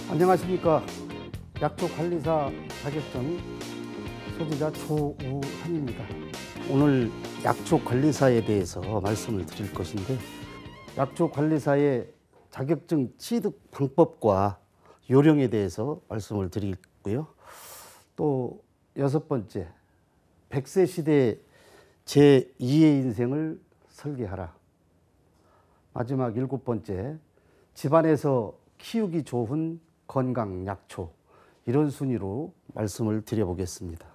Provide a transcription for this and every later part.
안녕하십니까. 약초관리사 자격증 소지자 조우환입니다. 오늘 약초관리사에 대해서 말씀을 드릴 것인데, 약초관리사의 자격증 취득 방법과 요령에 대해서 말씀을 드리고요. 또 6번째, 100세 시대 제2의 인생을 설계하라. 마지막 7번째, 집안에서 키우기 좋은 건강 약초. 이런 순위로 말씀을 드려보겠습니다.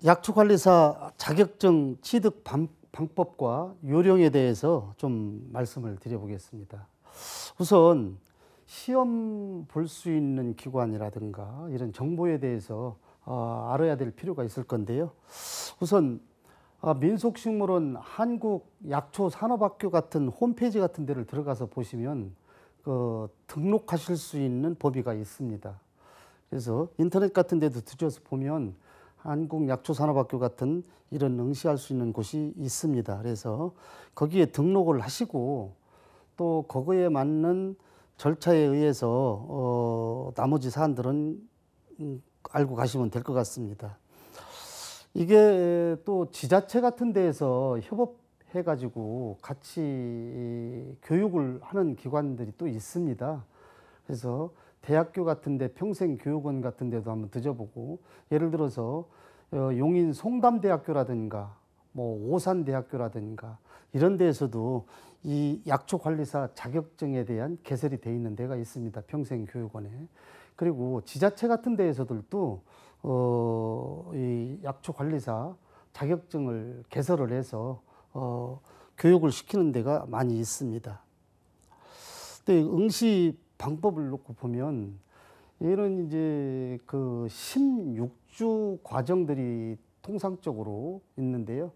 약초관리사 자격증 취득 방법과 요령에 대해서 좀 말씀을 드려보겠습니다. 우선 시험 볼 수 있는 기관이라든가 이런 정보에 대해서 알아야 될 필요가 있을 건데요. 우선 민속식물원 한국약초산업학교 같은 홈페이지 같은 데를 들어가서 보시면 등록하실 수 있는 범위가 있습니다. 그래서 인터넷 같은 데도 뒤져서 보면 한국약초산업학교 같은 이런 응시할 수 있는 곳이 있습니다. 그래서 거기에 등록을 하시고 또 거기에 맞는 절차에 의해서 나머지 사안들은 알고 가시면 될 것 같습니다. 이게 또 지자체 같은 데에서 협업해가지고 같이 교육을 하는 기관들이 또 있습니다. 그래서 대학교 같은데 평생교육원 같은 데도 한번 뒤져보고, 예를 들어서 용인 송담대학교라든가 오산대학교라든가 이런 데에서도 이 약초관리사 자격증에 대한 개설이 되어 있는 데가 있습니다. 평생교육원에. 그리고 지자체 같은 데에서도 이 약초관리사 자격증을 개설을 해서 교육을 시키는 데가 많이 있습니다. 근데 응시 방법을 놓고 보면 이런 이제 16주 과정들이 통상적으로 있는데요.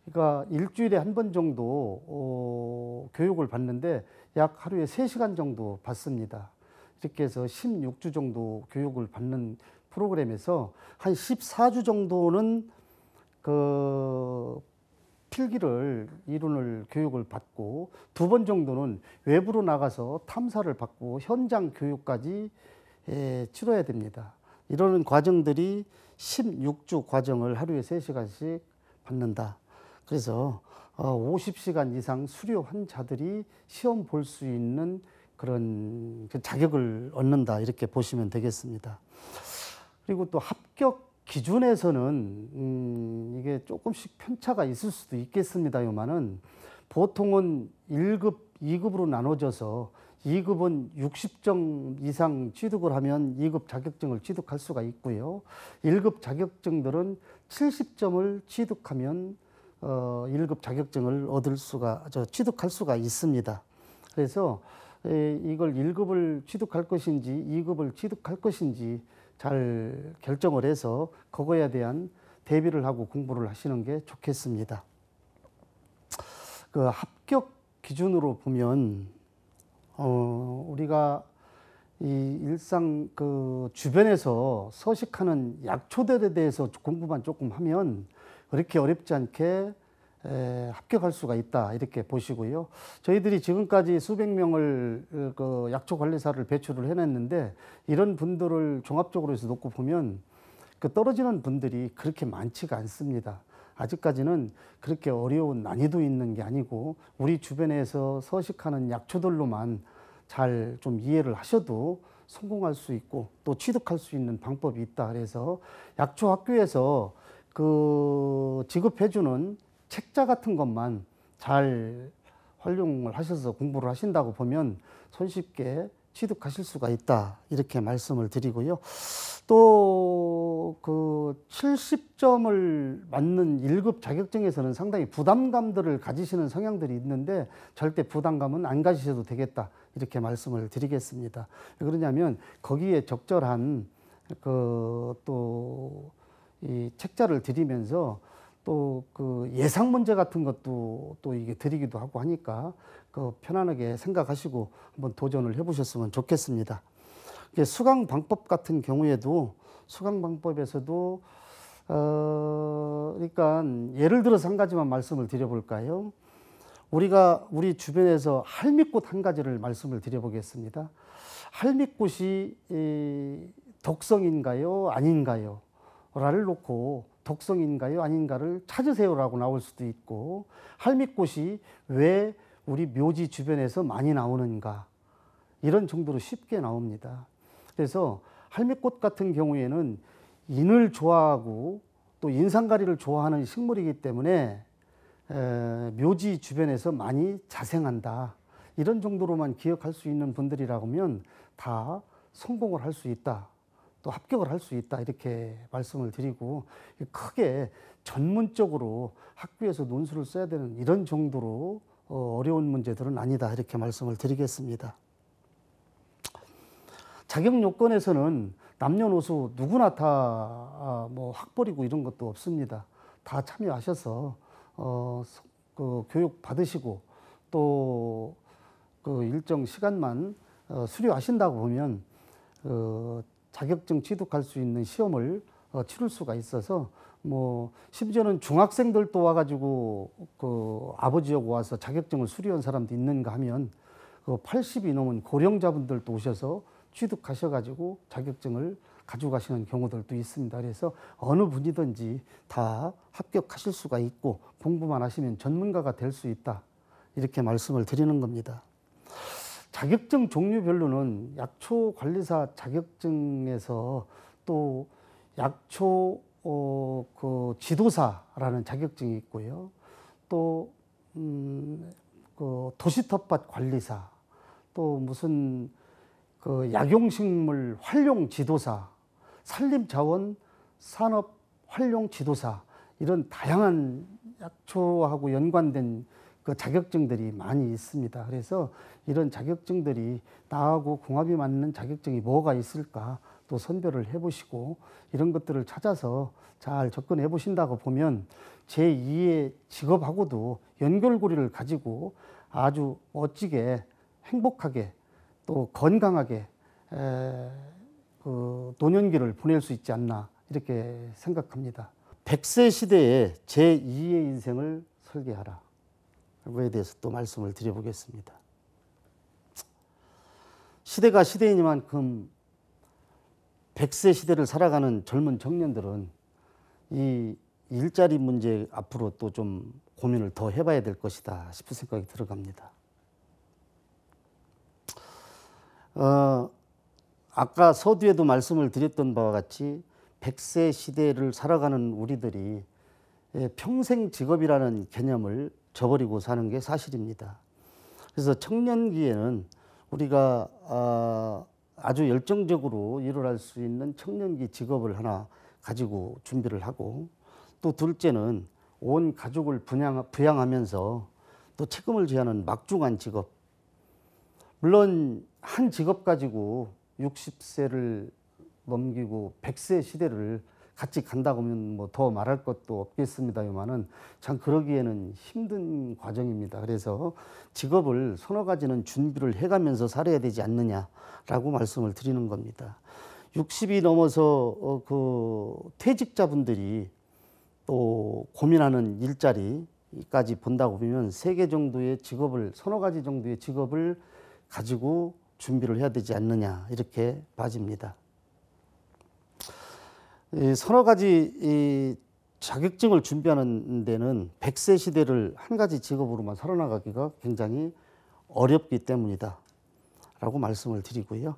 그러니까 일주일에 한 번 정도 교육을 받는데 약 하루에 3시간 정도 받습니다. 이렇게 해서 16주 정도 교육을 받는 프로그램에서 한 14주 정도는 필기를 이론을 교육을 받고 2번 정도는 외부로 나가서 탐사를 받고 현장 교육까지 치러야 됩니다. 이런 과정들이 16주 과정을 하루에 3시간씩 받는다. 그래서 50시간 이상 수료한 자들이 시험 볼 수 있는 그런 자격을 얻는다, 이렇게 보시면 되겠습니다. 그리고 또 합격 기준에서는 이게 조금씩 편차가 있을 수도 있겠습니다만은 보통은 1급, 2급으로 나눠져서 2급은 60점 이상 취득을 하면 2급 자격증을 취득할 수가 있고요. 1급 자격증들은 70점을 취득하면 1급 자격증을 취득할 수가 있습니다. 그래서 이걸 1급을 취득할 것인지 2급을 취득할 것인지 잘 결정을 해서 그거에 대한 대비를 하고 공부를 하시는 게 좋겠습니다. 합격 기준으로 보면 우리가 이 일상 주변에서 서식하는 약초들에 대해서 공부만 조금 하면 그렇게 어렵지 않게 합격할 수가 있다, 이렇게 보시고요. 저희들이 지금까지 수백 명을 약초관리사를 배출을 해냈는데 이런 분들을 종합적으로 해서 놓고 보면 떨어지는 분들이 그렇게 많지가 않습니다. 아직까지는 그렇게 어려운 난이도 있는 게 아니고 우리 주변에서 서식하는 약초들로만 잘 좀 이해를 하셔도 성공할 수 있고 또 취득할 수 있는 방법이 있다. 그래서 약초학교에서 지급해주는 책자 같은 것만 잘 활용을 하셔서 공부를 하신다고 보면 손쉽게 취득하실 수가 있다, 이렇게 말씀을 드리고요. 또 70점을 맞는 1급 자격증에서는 상당히 부담감들을 가지시는 성향들이 있는데 절대 부담감은 안 가지셔도 되겠다, 이렇게 말씀을 드리겠습니다. 왜 그러냐면 거기에 적절한 또 이 책자를 드리면서 또 예상 문제 같은 것도 또 이게 드리기도 하고 하니까 편안하게 생각하시고 한번 도전을 해보셨으면 좋겠습니다. 수강 방법 같은 경우에도 수강 방법에서도 그러니까 예를 들어서 한 가지만 말씀을 드려볼까요? 우리 주변에서 할미꽃 한 가지를 말씀을 드려보겠습니다. 할미꽃이 독성인가요? 아닌가요? 라를 놓고 독성인가요? 아닌가를 찾으세요라고 나올 수도 있고, 할미꽃이 왜 우리 묘지 주변에서 많이 나오는가, 이런 정도로 쉽게 나옵니다. 그래서 할미꽃 같은 경우에는 인을 좋아하고 또 인상가리를 좋아하는 식물이기 때문에 묘지 주변에서 많이 자생한다, 이런 정도로만 기억할 수 있는 분들이라면 다 성공을 할 수 있다, 또 합격을 할 수 있다, 이렇게 말씀을 드리고, 크게 전문적으로 학교에서 논술을 써야 되는 이런 정도로 어려운 문제들은 아니다, 이렇게 말씀을 드리겠습니다. 자격 요건에서는 남녀노소 누구나 다 뭐 학벌이고 이런 것도 없습니다. 다 참여하셔서 그 교육 받으시고 또 그 일정 시간만 수료하신다고 보면 자격증 취득할 수 있는 시험을 치를 수가 있어서, 뭐 심지어는 중학생들도 와가지고 그 아버지하고 와서 자격증을 수료한 사람도 있는가 하면, 그 80이 넘은 고령자분들도 오셔서 취득하셔가지고 자격증을 가져가시는 경우들도 있습니다. 그래서 어느 분이든지 다 합격하실 수가 있고 공부만 하시면 전문가가 될 수 있다, 이렇게 말씀을 드리는 겁니다. 자격증 종류별로는 약초 관리사 자격증에서 또 약초 그 지도사라는 자격증이 있고요. 또 그 도시텃밭 관리사, 또 무슨 그 약용식물 활용 지도사, 산림자원 산업 활용 지도사, 이런 다양한 약초하고 연관된 그 자격증들이 많이 있습니다. 그래서 이런 자격증들이 나하고 궁합이 맞는 자격증이 뭐가 있을까 또 선별을 해보시고, 이런 것들을 찾아서 잘 접근해 보신다고 보면 제2의 직업하고도 연결고리를 가지고 아주 멋지게 행복하게 또 건강하게 그 노년기를 보낼 수 있지 않나, 이렇게 생각합니다. 100세 시대에 제2의 인생을 설계하라, 그거에 대해서 또 말씀을 드려보겠습니다. 시대가 시대이니만큼 100세 시대를 살아가는 젊은 청년들은 이 일자리 문제 앞으로 또 좀 고민을 더 해봐야 될 것이다 싶은 생각이 들어갑니다. 아까 서두에도 말씀을 드렸던 바와 같이 100세 시대를 살아가는 우리들이 평생 직업이라는 개념을 저버리고 사는 게 사실입니다. 그래서 청년기에는 우리가 아주 열정적으로 일을 수 있는 청년기 직업을 하나 가지고 준비를 하고, 또 둘째는 온 가족을 부양하면서 또 책임을 져야 하는 막중한 직업. 물론 한 직업 가지고 60세를 넘기고 100세 시대를 같이 간다고 하면 뭐 더 말할 것도 없겠습니다만은 참 그러기에는 힘든 과정입니다. 그래서 직업을 서너 가지는 준비를 해가면서 살아야 되지 않느냐라고 말씀을 드리는 겁니다. 60이 넘어서 그 퇴직자분들이 또 고민하는 일자리까지 본다고 보면 3개 정도의 직업을, 서너 가지 정도의 직업을 가지고 준비를 해야 되지 않느냐, 이렇게 봐집니다. 서너 가지 자격증을 준비하는 데는 100세 시대를 한 가지 직업으로만 살아나가기가 굉장히 어렵기 때문이다 라고 말씀을 드리고요.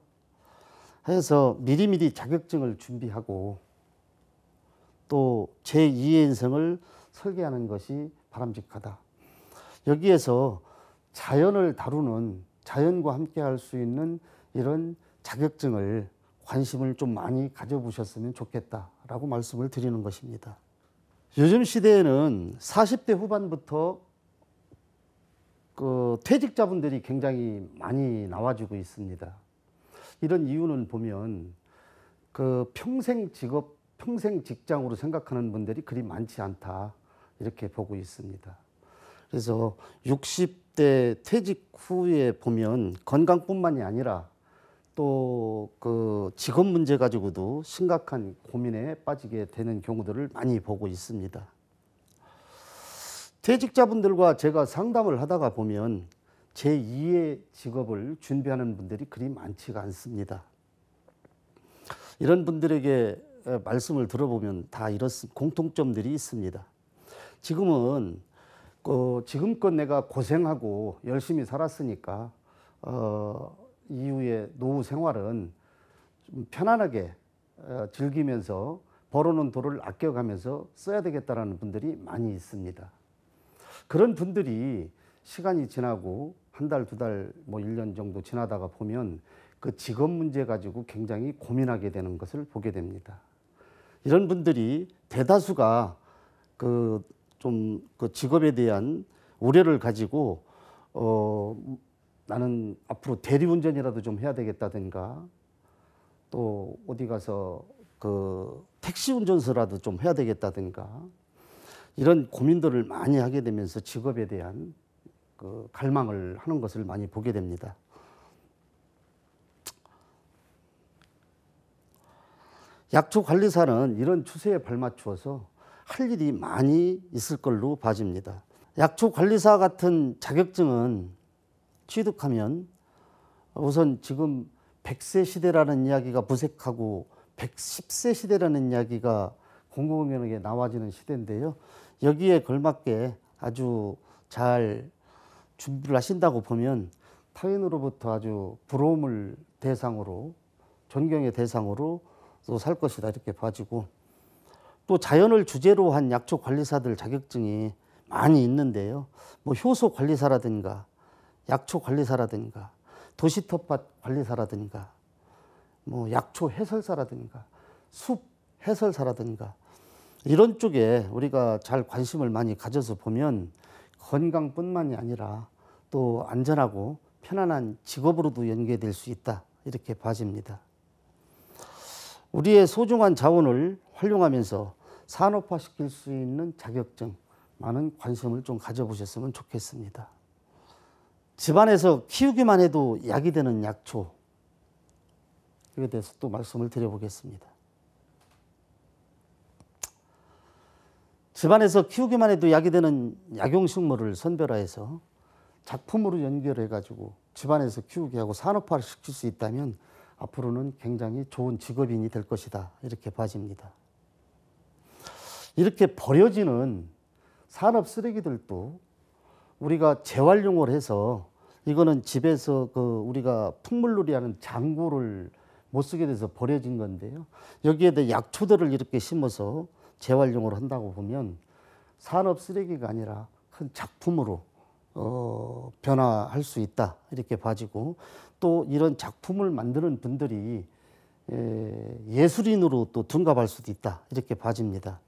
그래서 미리미리 자격증을 준비하고 또 제2의 인생을 설계하는 것이 바람직하다. 여기에서 자연을 다루는, 자연과 함께 할 수 있는 이런 자격증을 관심을 좀 많이 가져보셨으면 좋겠다라고 말씀을 드리는 것입니다. 요즘 시대에는 40대 후반부터 그 퇴직자분들이 굉장히 많이 나와주고 있습니다. 이런 이유는 보면 그 평생 직업, 평생 직장으로 생각하는 분들이 그리 많지 않다, 이렇게 보고 있습니다. 그래서 60대 퇴직 후에 보면 건강뿐만이 아니라 또 그 직업 문제 가지고도 심각한 고민에 빠지게 되는 경우들을 많이 보고 있습니다. 퇴직자분들과 제가 상담을 하다가 보면 제2의 직업을 준비하는 분들이 그리 많지가 않습니다. 이런 분들에게 말씀을 들어보면 다 이런 공통점들이 있습니다. 지금은 지금껏 내가 고생하고 열심히 살았으니까 이후에 노후 생활은 좀 편안하게 즐기면서 벌어놓은 돈을 아껴가면서 써야 되겠다라는 분들이 많이 있습니다. 그런 분들이 시간이 지나고 한 달, 두 달, 뭐 1년 정도 지나다가 보면 그 직업 문제 가지고 굉장히 고민하게 되는 것을 보게 됩니다. 이런 분들이 대다수가 그 직업에 대한 우려를 가지고 나는 앞으로 대리운전이라도 좀 해야 되겠다든가 또 어디 가서 그 택시 운전서라도 좀 해야 되겠다든가 이런 고민들을 많이 하게 되면서 직업에 대한 그 갈망을 하는 것을 많이 보게 됩니다. 약초관리사는 이런 추세에 발맞추어서 할 일이 많이 있을 걸로 봐집니다. 약초관리사 같은 자격증은 취득하면 우선 지금 100세 시대라는 이야기가 무색하고 110세 시대라는 이야기가 공공연하게 나와지는 시대인데요. 여기에 걸맞게 아주 잘 준비를 하신다고 보면 타인으로부터 아주 부러움을 대상으로 존경의 대상으로 또 살 것이다 이렇게 봐지고 또 자연을 주제로 한 약초 관리사들 자격증이 많이 있는데요. 뭐 효소 관리사라든가 약초 관리사라든가 도시 텃밭 관리사라든가 뭐 약초 해설사라든가 숲 해설사라든가 이런 쪽에 우리가 잘 관심을 많이 가져서 보면 건강뿐만이 아니라 또 안전하고 편안한 직업으로도 연계될 수 있다 이렇게 봐집니다. 우리의 소중한 자원을 활용하면서 산업화시킬 수 있는 자격증 많은 관심을 좀 가져보셨으면 좋겠습니다. 집안에서 키우기만 해도 약이 되는 약초 이에 대해서 또 말씀을 드려보겠습니다. 집안에서 키우기만 해도 약이 되는 약용식물을 선별해서 작품으로 연결해 가지고 집안에서 키우게 하고 산업화를 시킬 수 있다면 앞으로는 굉장히 좋은 직업인이 될 것이다 이렇게 봐집니다. 이렇게 버려지는 산업 쓰레기들도 우리가 재활용을 해서 이거는 집에서 우리가 풍물놀이 하는 장구를 못 쓰게 돼서 버려진 건데요. 여기에 대해 약초들을 이렇게 심어서 재활용을 한다고 보면 산업 쓰레기가 아니라 큰 작품으로 변화할 수 있다 이렇게 봐지고 또 이런 작품을 만드는 분들이 예술인으로 또 둔갑할 수도 있다 이렇게 봐집니다.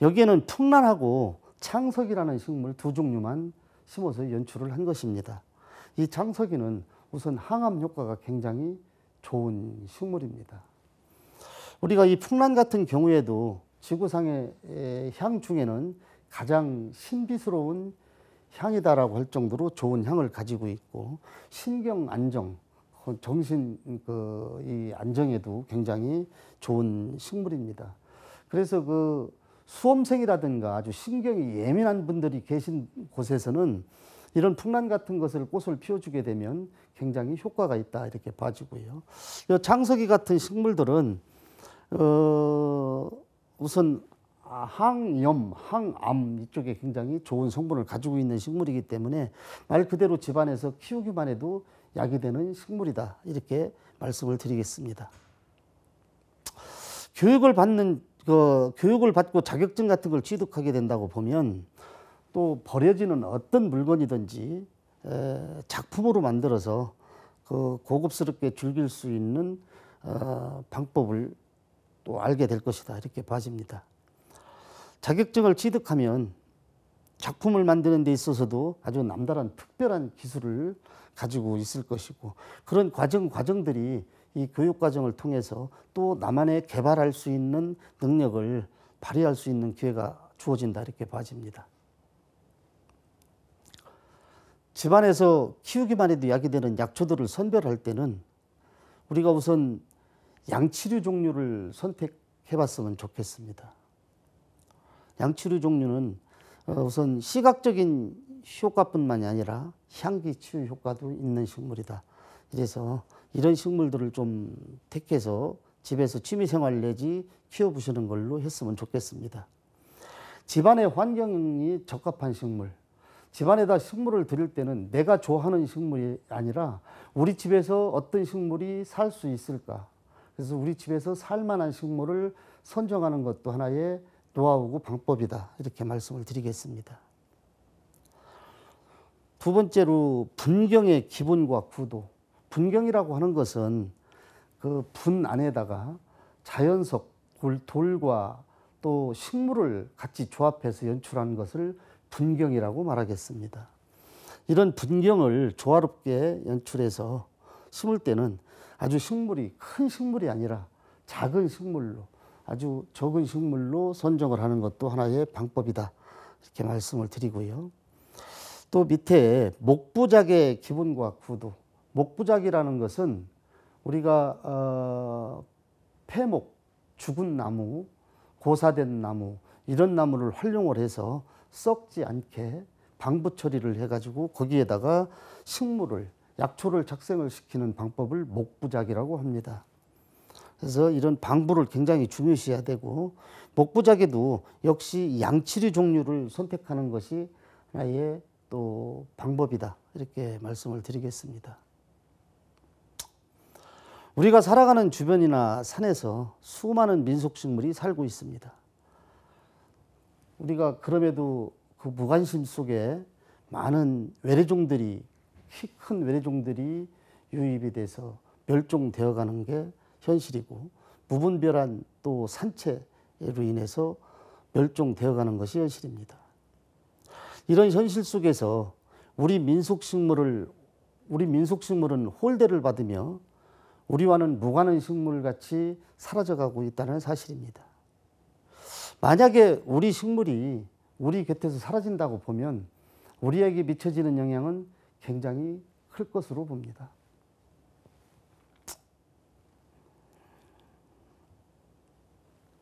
여기에는 풍란하고 창석이라는 식물 두 종류만 심어서 연출을 한 것입니다. 이 창석이는 우선 항암 효과가 굉장히 좋은 식물입니다. 우리가 이 풍란 같은 경우에도 지구상의 향 중에는 가장 신비스러운 향이다라고 할 정도로 좋은 향을 가지고 있고 신경 안정, 정신 이 안정에도 굉장히 좋은 식물입니다. 그래서 그 수험생이라든가 아주 신경이 예민한 분들이 계신 곳에서는 이런 풍란 같은 것을 꽃을 피워주게 되면 굉장히 효과가 있다 이렇게 봐지고요. 이 장석이 같은 식물들은 우선 항염, 항암 이쪽에 굉장히 좋은 성분을 가지고 있는 식물이기 때문에 말 그대로 집안에서 키우기만 해도 약이 되는 식물이다 이렇게 말씀을 드리겠습니다. 교육을 받고 자격증 같은 걸 취득하게 된다고 보면 또 버려지는 어떤 물건이든지 작품으로 만들어서 고급스럽게 즐길 수 있는 방법을 또 알게 될 것이다 이렇게 봐집니다. 자격증을 취득하면 작품을 만드는 데 있어서도 아주 남다른 특별한 기술을 가지고 있을 것이고 그런 과정들이 이 교육 과정을 통해서 또 나만의 개발할 수 있는 능력을 발휘할 수 있는 기회가 주어진다 이렇게 봐집니다. 집안에서 키우기만 해도 약이 되는 약초들을 선별할 때는 우리가 우선 양치류 종류를 선택해 봤으면 좋겠습니다. 양치류 종류는 우선 시각적인 효과뿐만이 아니라 향기 치유 효과도 있는 식물이다. 그래서 이런 식물들을 좀 택해서 집에서 취미생활 내지 키워보시는 걸로 했으면 좋겠습니다. 집안의 환경이 적합한 식물. 집안에다 식물을 들일 때는 내가 좋아하는 식물이 아니라 우리 집에서 어떤 식물이 살 수 있을까. 그래서 우리 집에서 살만한 식물을 선정하는 것도 하나의 노하우고 방법이다. 이렇게 말씀을 드리겠습니다. 두 번째로 분경의 기본과 구도. 분경이라고 하는 것은 그 분 안에다가 자연석, 돌과 또 식물을 같이 조합해서 연출하는 것을 분경이라고 말하겠습니다. 이런 분경을 조화롭게 연출해서 심을 때는 아주 식물이 큰 식물이 아니라 작은 식물로 아주 적은 식물로 선정을 하는 것도 하나의 방법이다. 이렇게 말씀을 드리고요. 또 밑에 목부작의 기본과 구도. 목부작이라는 것은 우리가 폐목, 죽은 나무, 고사된 나무 이런 나무를 활용을 해서 썩지 않게 방부 처리를 해가지고 거기에다가 식물을 약초를 착생을 시키는 방법을 목부작이라고 합니다. 그래서 이런 방부를 굉장히 중요시해야 되고 목부작에도 역시 양치류 종류를 선택하는 것이 하나의 또 방법이다. 이렇게 말씀을 드리겠습니다. 우리가 살아가는 주변이나 산에서 수많은 민속식물이 살고 있습니다. 우리가 그럼에도 그 무관심 속에 많은 외래종들이 키 큰 외래종들이 유입이 돼서 멸종되어 가는 게 현실이고 무분별한 또 산채로 인해서 멸종되어 가는 것이 현실입니다. 이런 현실 속에서 우리 민속식물은 홀대를 받으며 우리와는 무관한 식물같이 사라져가고 있다는 사실입니다. 만약에 우리 식물이 우리 곁에서 사라진다고 보면 우리에게 미쳐지는 영향은 굉장히 클 것으로 봅니다.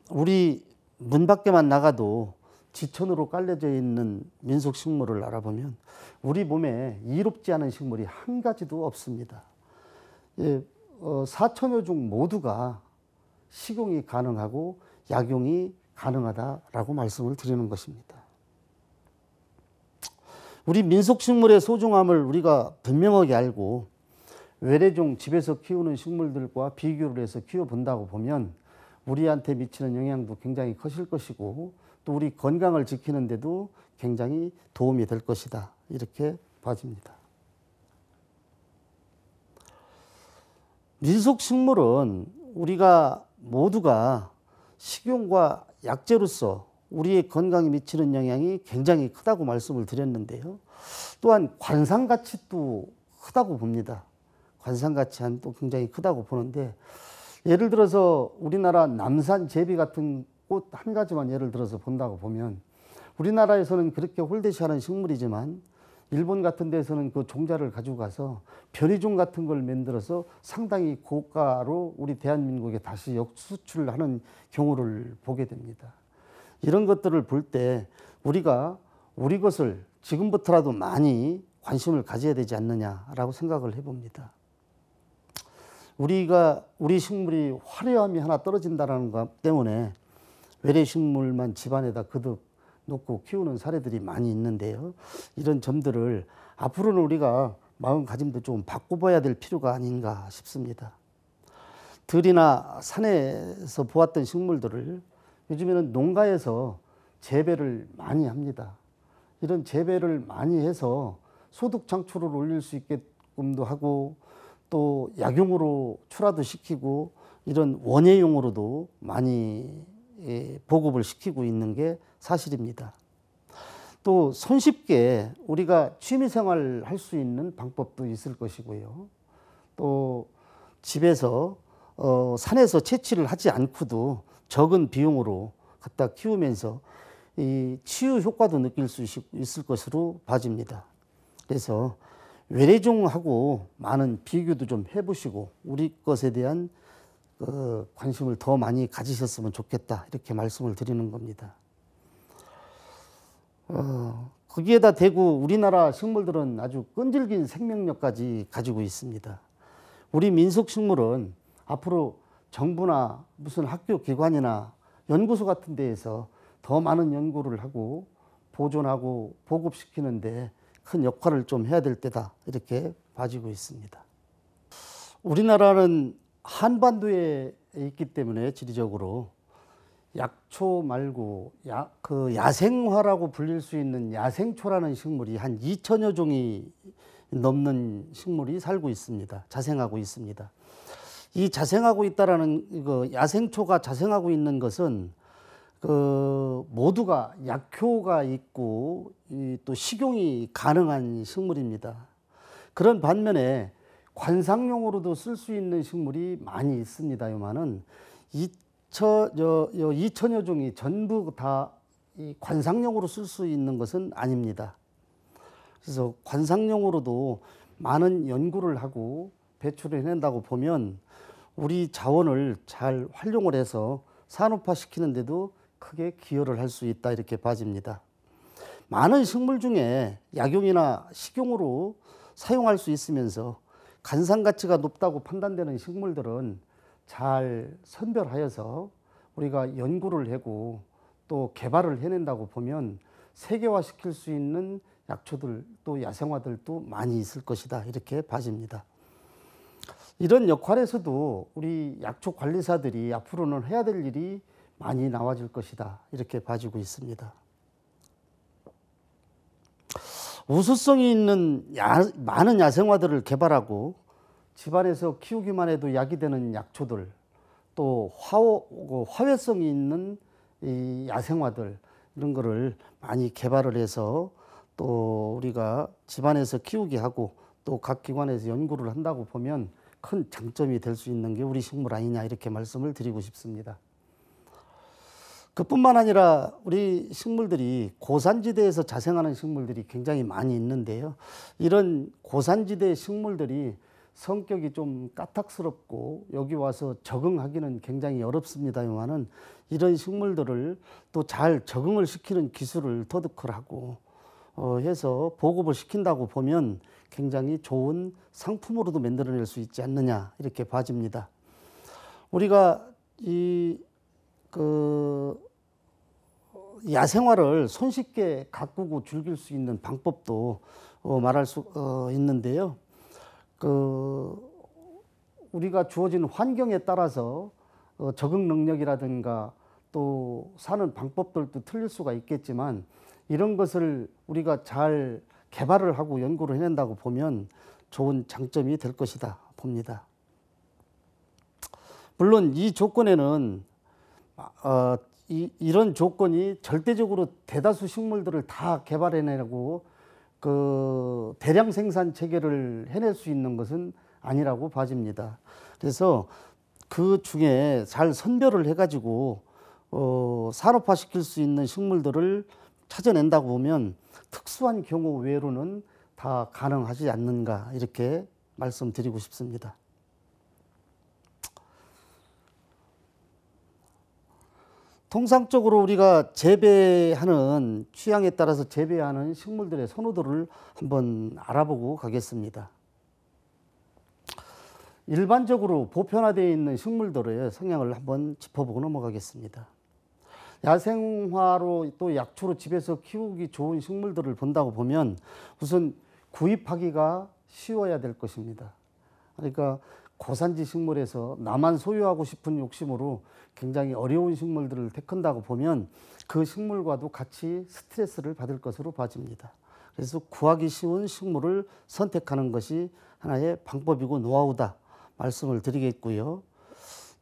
우리 문 밖에만 나가도 지천으로 깔려져 있는 민속식물을 알아보면 우리 몸에 이롭지 않은 식물이 한 가지도 없습니다. 사천여 중 모두가 식용이 가능하고 약용이 가능하다라고 말씀을 드리는 것입니다. 우리 민속식물의 소중함을 우리가 분명하게 알고 외래종 집에서 키우는 식물들과 비교를 해서 키워본다고 보면 우리한테 미치는 영향도 굉장히 커질 것이고 또 우리 건강을 지키는 데도 굉장히 도움이 될 것이다. 이렇게 봐집니다. 민속식물은 우리가 모두가 식용과 약재로서 우리의 건강에 미치는 영향이 굉장히 크다고 말씀을 드렸는데요. 또한 관상가치도 크다고 봅니다. 관상가치도 굉장히 크다고 보는데 예를 들어서 우리나라 남산 제비 같은 꽃 한 가지만 예를 들어서 본다고 보면 우리나라에서는 그렇게 홀대시하는 식물이지만 일본 같은 데서는 그 종자를 가지고 가서 변이종 같은 걸 만들어서 상당히 고가로 우리 대한민국에 다시 역수출을 하는 경우를 보게 됩니다. 이런 것들을 볼 때 우리가 우리 것을 지금부터라도 많이 관심을 가져야 되지 않느냐라고 생각을 해봅니다. 우리 식물이 화려함이 하나 떨어진다는 것 때문에 외래 식물만 집안에다 거듭 놓고 키우는 사례들이 많이 있는데요. 이런 점들을 앞으로는 우리가 마음가짐도 좀 바꿔봐야 될 필요가 아닌가 싶습니다. 들이나 산에서 보았던 식물들을 요즘에는 농가에서 재배를 많이 합니다. 이런 재배를 많이 해서 소득 창출을 올릴 수 있게끔도 하고 또 약용으로 출하도 시키고 이런 원예용으로도 많이 보급을 시키고 있는 게 사실입니다. 또 손쉽게 우리가 취미생활 할 수 있는 방법도 있을 것이고요. 또 집에서 산에서 채취를 하지 않고도 적은 비용으로 갖다 키우면서 이 치유 효과도 느낄 수 있을 것으로 봐집니다. 그래서 외래종하고 많은 비교도 좀 해보시고 우리 것에 대한 관심을 더 많이 가지셨으면 좋겠다 이렇게 말씀을 드리는 겁니다. 거기에다 대고 우리나라 식물들은 아주 끈질긴 생명력까지 가지고 있습니다. 우리 민속식물은 앞으로 정부나 무슨 학교 기관이나 연구소 같은 데에서 더 많은 연구를 하고 보존하고 보급시키는데 큰 역할을 좀 해야 될 때다, 이렇게 봐지고 있습니다. 우리나라는 한반도에 있기 때문에 지리적으로 약초 말고 야생화라고 불릴 수 있는 야생초라는 식물이 한 2천여 종이 넘는 식물이 살고 있습니다. 자생하고 있습니다. 이 자생하고 있다라는 야생초가 자생하고 있는 것은 모두가 약효가 있고 또 식용이 가능한 식물입니다. 그런 반면에 관상용으로도 쓸 수 있는 식물이 많이 있습니다만은 2천여 종이 전부 다 이 관상용으로 쓸 수 있는 것은 아닙니다. 그래서 관상용으로도 많은 연구를 하고 배출을 해낸다고 보면 우리 자원을 잘 활용을 해서 산업화시키는 데도 크게 기여를 할 수 있다, 이렇게 봐집니다. 많은 식물 중에 약용이나 식용으로 사용할 수 있으면서 간상 가치가 높다고 판단되는 식물들은 잘 선별하여서 우리가 연구를 하고 또 개발을 해낸다고 보면 세계화시킬 수 있는 약초들 또 야생화들도 많이 있을 것이다, 이렇게 봐집니다. 이런 역할에서도 우리 약초 관리사들이 앞으로는 해야 될 일이 많이 나와질 것이다, 이렇게 봐지고 있습니다. 우수성이 있는 많은 야생화들을 개발하고 집안에서 키우기만 해도 약이 되는 약초들, 또 화훼성이 있는 이 야생화들, 이런 거를 많이 개발을 해서 또 우리가 집안에서 키우게 하고 또 각 기관에서 연구를 한다고 보면 큰 장점이 될 수 있는 게 우리 식물 아니냐, 이렇게 말씀을 드리고 싶습니다. 그뿐만 아니라 우리 식물들이 고산지대에서 자생하는 식물들이 굉장히 많이 있는데요. 이런 고산지대 식물들이 성격이 좀 까딱스럽고 여기 와서 적응하기는 굉장히 어렵습니다만은 이런 식물들을 또 잘 적응을 시키는 기술을 터득을 하고 해서 보급을 시킨다고 보면 굉장히 좋은 상품으로도 만들어낼 수 있지 않느냐, 이렇게 봐집니다. 우리가 야생화를 손쉽게 가꾸고 즐길 수 있는 방법도 말할 수 있는데요. 우리가 주어진 환경에 따라서 적응 능력이라든가 또 사는 방법들도 틀릴 수가 있겠지만 이런 것을 우리가 잘 개발을 하고 연구를 해낸다고 보면 좋은 장점이 될 것이다 봅니다. 물론 이 조건에는 이런 조건이 절대적으로 대다수 식물들을 다 개발해내고 대량 생산 체계를 해낼 수 있는 것은 아니라고 봐집니다. 그래서 그 중에 잘 선별을 해가지고 산업화시킬 수 있는 식물들을 찾아낸다고 보면 특수한 경우 외로는 다 가능하지 않는가, 이렇게 말씀드리고 싶습니다. 통상적으로 우리가 재배하는 취향에 따라서 재배하는 식물들의 선호도를 한번 알아보고 가겠습니다. 일반적으로 보편화되어 있는 식물들의 성향을 한번 짚어보고 넘어가겠습니다. 야생화로 또 약초로 집에서 키우기 좋은 식물들을 본다고 보면 우선 구입하기가 쉬워야 될 것입니다. 그러니까 고산지 식물에서 나만 소유하고 싶은 욕심으로 굉장히 어려운 식물들을 택한다고 보면 그 식물과도 같이 스트레스를 받을 것으로 봐집니다. 그래서 구하기 쉬운 식물을 선택하는 것이 하나의 방법이고 노하우다 말씀을 드리겠고요.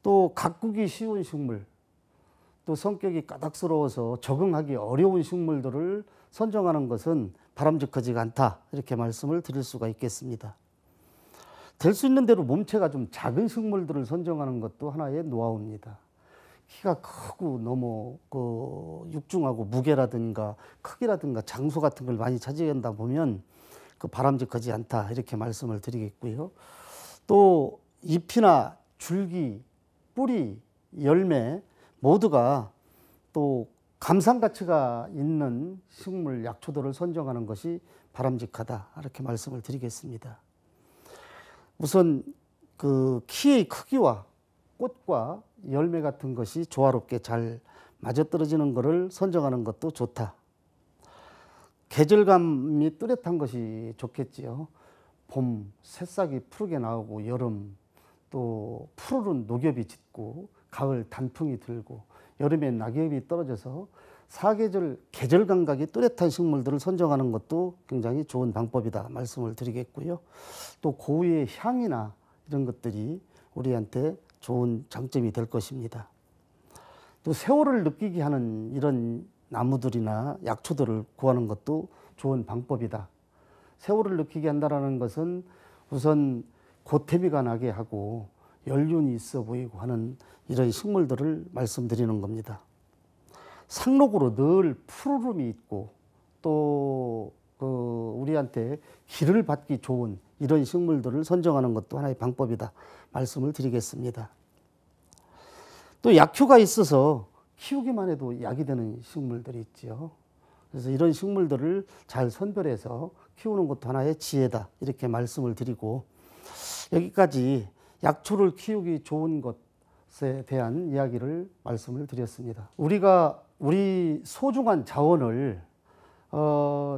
또 가꾸기 쉬운 식물, 또 성격이 까닥스러워서 적응하기 어려운 식물들을 선정하는 것은 바람직하지가 않다, 이렇게 말씀을 드릴 수가 있겠습니다. 될 수 있는 대로 몸체가 좀 작은 식물들을 선정하는 것도 하나의 노하우입니다. 키가 크고 너무 육중하고 무게라든가 크기라든가 장소 같은 걸 많이 차지한다 보면 바람직하지 않다, 이렇게 말씀을 드리겠고요. 또 잎이나 줄기, 뿌리, 열매 모두가 또 감상 가치가 있는 식물 약초들을 선정하는 것이 바람직하다 이렇게 말씀을 드리겠습니다. 우선 그 키의 크기와 꽃과 열매 같은 것이 조화롭게 잘 맞아떨어지는 것을 선정하는 것도 좋다. 계절감이 뚜렷한 것이 좋겠지요. 봄 새싹이 푸르게 나오고, 여름 또 푸르른 녹엽이 짙고, 가을 단풍이 들고, 여름에 낙엽이 떨어져서 사계절 계절 감각이 뚜렷한 식물들을 선정하는 것도 굉장히 좋은 방법이다 말씀을 드리겠고요. 또 고유의 향이나 이런 것들이 우리한테 좋은 장점이 될 것입니다. 또 세월을 느끼게 하는 이런 나무들이나 약초들을 구하는 것도 좋은 방법이다. 세월을 느끼게 한다는 것은 우선 고태미가 나게 하고 연륜이 있어 보이고 하는 이런 식물들을 말씀드리는 겁니다. 상록으로 늘 푸르름이 있고 또 우리한테 기를 받기 좋은 이런 식물들을 선정하는 것도 하나의 방법이다 말씀을 드리겠습니다. 또 약효가 있어서 키우기만 해도 약이 되는 식물들이 있지요. 그래서 이런 식물들을 잘 선별해서 키우는 것도 하나의 지혜다 이렇게 말씀을 드리고, 여기까지 약초를 키우기 좋은 것에 대한 이야기를 말씀을 드렸습니다. 우리가 우리 소중한 자원을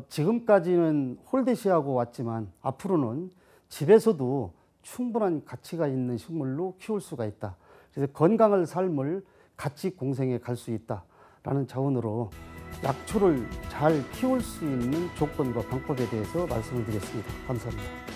지금까지는 홀대시하고 왔지만 앞으로는 집에서도 충분한 가치가 있는 식물로 키울 수가 있다. 그래서 건강한 삶을 같이 공생해 갈 수 있다라는 자원으로 약초를 잘 키울 수 있는 조건과 방법에 대해서 말씀을 드렸습니다. 감사합니다.